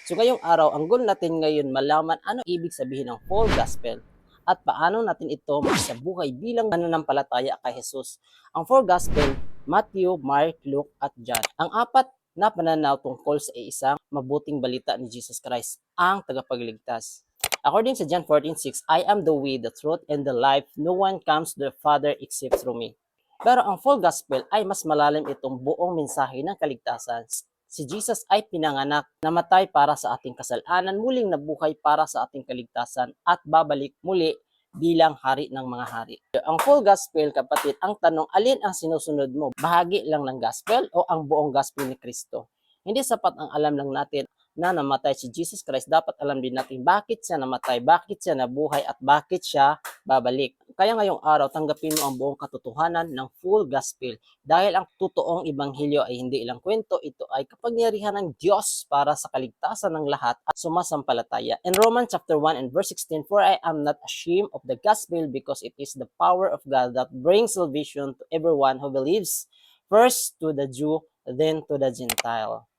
So ngayong araw, ang goal natin ngayon malaman ano ibig sabihin ng full gospel at paano natin ito maisabuhay bilang mananampalataya kay Jesus. Ang full gospel, Matthew, Mark, Luke at John. Ang apat na pananaw tungkol sa isang mabuting balita ni Jesus Christ, ang tagapagligtas. According sa John 14:6, I am the way, the truth, and the life. No one comes to the Father except through me. Pero ang full gospel ay mas malalim itong buong mensahe ng kaligtasan. Si Jesus ay pinanganak, namatay para sa ating kasalanan, muling nabuhay para sa ating kaligtasan at babalik muli bilang hari ng mga hari. Ang full gospel, kapatid, ang tanong, alin ang sinusunod mo? Bahagi lang ng gospel o ang buong gospel ni Kristo? Hindi sapat ang alam lang natin na namatay si Jesus Christ, dapat alam din natin bakit siya namatay, bakit siya nabuhay, at bakit siya babalik. Kaya ngayong araw, tanggapin mo ang buong katotohanan ng full gospel. Dahil ang totoong ebanghelyo ay hindi ilang kwento, ito ay kapangyarihan ng Diyos para sa kaligtasan ng lahat at sumasampalataya. In Romans chapter 1 and verse 16, For I am not ashamed of the gospel because it is the power of God that brings salvation to everyone who believes, first to the Jew, then to the Gentile.